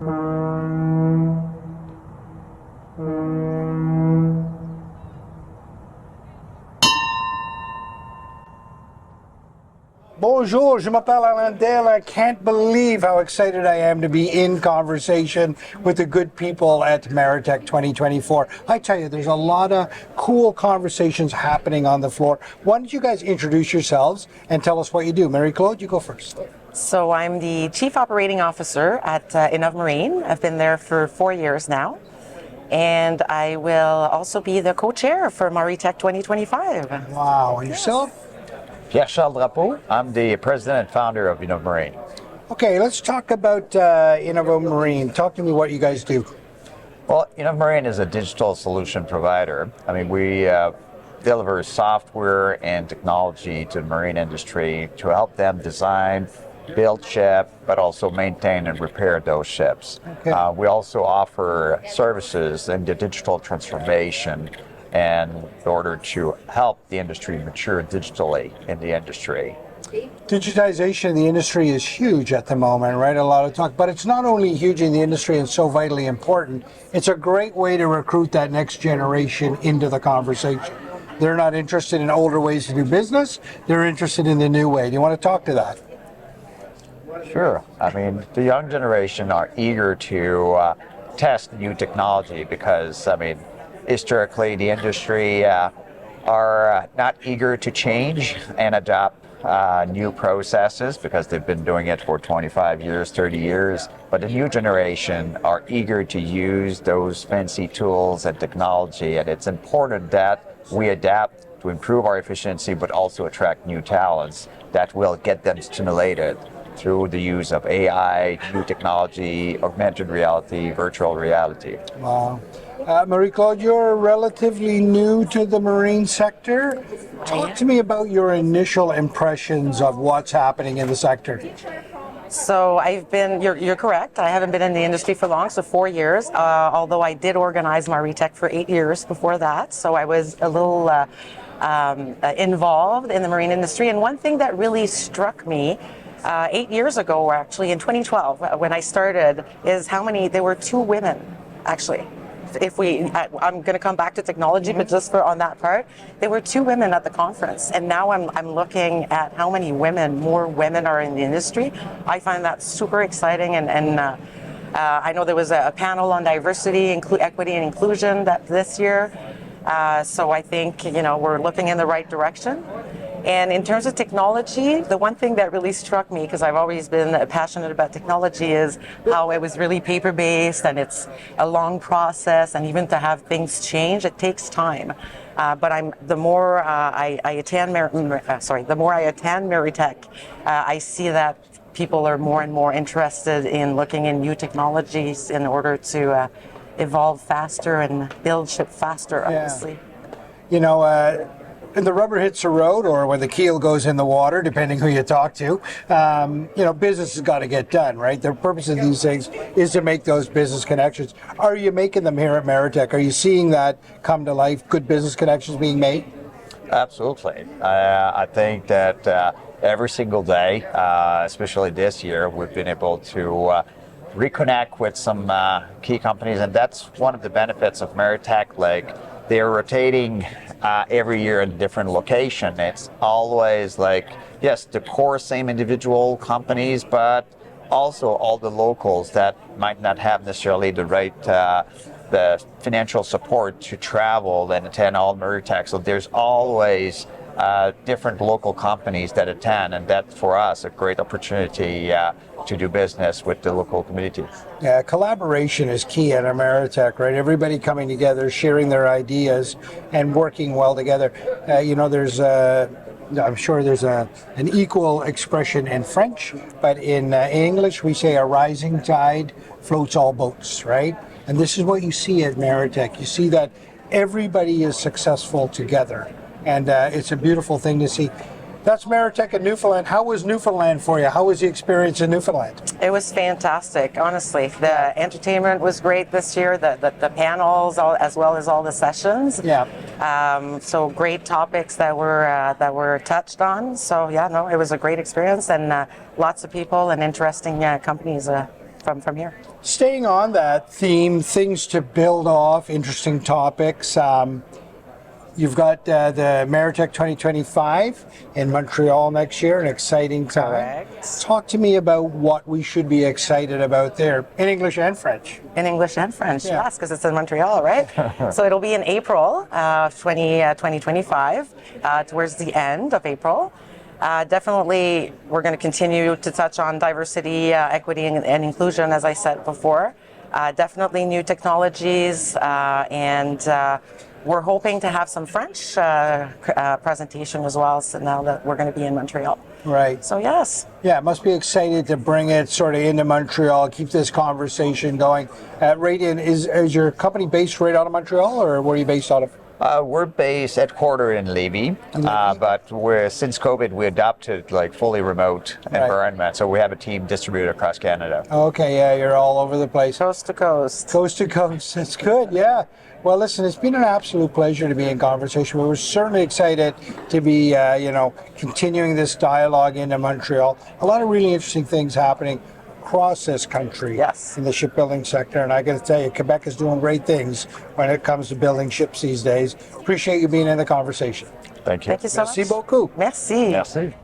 Bonjour, je m'appelle Alain Dale. I can't believe how excited I am to be in conversation with the good people at Maritech 2024. I tell you, there's a lot of cool conversations happening on the floor. Why don't you guys introduce yourselves and tell us what you do? Marie-Claude, you go first. So I'm the Chief Operating Officer at CIMarE. I've been there for 4 years now. And I will also be the co-chair for Maritech 2025. Wow, and yourself? Pierre-Charles Drapeau. I'm the president and founder of CIMarE. Okay, let's talk about CIMarE. Talk to me what you guys do. Well, CIMarE is a digital solution provider. I mean, we deliver software and technology to the marine industry to help them design, build ship, but also maintain and repair those ships. Okay. We also offer services in the digital transformation and in order to help the industry mature digitally in the industry. Digitization in the industry is huge at the moment, right? A lot of talk, but it's not only huge in the industry and so vitally important, it's a great way to recruit that next generation into the conversation. They're not interested in older ways to do business, they're interested in the new way. Do you want to talk to that? Sure. I mean, the young generation are eager to test new technology because, I mean, historically the industry are not eager to change and adopt new processes because they've been doing it for 25 years, 30 years. But the new generation are eager to use those fancy tools and technology, and it's important that we adapt to improve our efficiency but also attract new talents that will get them stimulated through the use of AI, new technology, augmented reality, virtual reality. Wow. Marie-Claude, you're relatively new to the marine sector. Talk to me about your initial impressions of what's happening in the sector. So you're correct, I haven't been in the industry for long, so 4 years, although I did organize Maritech for 8 years before that, so I was a little involved in the marine industry. And one thing that really struck me 8 years ago, actually in 2012, when I started, is there were 2 women, actually. I'm going to come back to technology, but just on that part, there were 2 women at the conference, and now I'm looking at how many more women are in the industry. I find that super exciting, and I know there was a panel on diversity, equity, and inclusion this year. So I think we're looking in the right direction. And in terms of technology, the one thing that really struck me, because I've always been passionate about technology, is how it was really paper-based and it's a long process, and even to have things change, it takes time. But the more I attend Maritech, I see that people are more and more interested in looking in new technologies in order to evolve faster and build ship faster, obviously. When the rubber hits the road, or when the keel goes in the water, depending who you talk to, business has got to get done, right? The purpose of these things is to make those business connections. Are you making them here at Maritech? Are you seeing that come to life, good business connections being made? Absolutely. I think that every single day, especially this year, we've been able to reconnect with some key companies, and that's one of the benefits of Maritech. Like, they're rotating every year in a different location. It's always yes, the core same individual companies, but also all the locals that might not have necessarily the right the financial support to travel and attend all Maritech. So there's always different local companies that attend, and that's for us a great opportunity to do business with the local community. Yeah, collaboration is key at Maritech, right? Everybody coming together, sharing their ideas, and working well together. I'm sure there's an equal expression in French, but in English we say a rising tide floats all boats, right? And this is what you see at Maritech. You see that everybody is successful together, and it's a beautiful thing to see. That's Maritech in Newfoundland. How was Newfoundland for you? How was the experience in Newfoundland? It was fantastic, honestly. The entertainment was great this year, the panels, as well as all the sessions. Yeah. So great topics that were touched on. So yeah, no, it was a great experience, and lots of people and interesting companies. from here. Staying on that theme, things to build off, interesting topics. You've got the Maritech 2025 in Montreal next year, an exciting time. Correct. Talk to me about what we should be excited about there, in English and French. In English and French, Yeah. yes, because it's in Montreal, right? So it'll be in April 2025, towards the end of April. Definitely, we're going to continue to touch on diversity, equity, and inclusion, as I said before. Definitely new technologies, and we're hoping to have some French presentation as well, so now that we're going to be in Montreal. Right. So yes. Yeah, must be excited to bring it sort of into Montreal, keep this conversation going. Is your company based right out of Montreal, or where are you based out of? We're based headquartered in Lévis, but since COVID we adopted like fully remote environment, so we have a team distributed across Canada. Okay, yeah, you're all over the place. Coast to coast. Coast to coast, that's good, yeah. Well, listen, it's been an absolute pleasure to be in conversation. We were certainly excited to be, continuing this dialogue into Montreal. A lot of really interesting things happening across this country in the shipbuilding sector. And I got to tell you, Quebec is doing great things when it comes to building ships these days. Appreciate you being in the conversation. Thank you. Thank you so Merci much. beaucoup. Merci. Merci.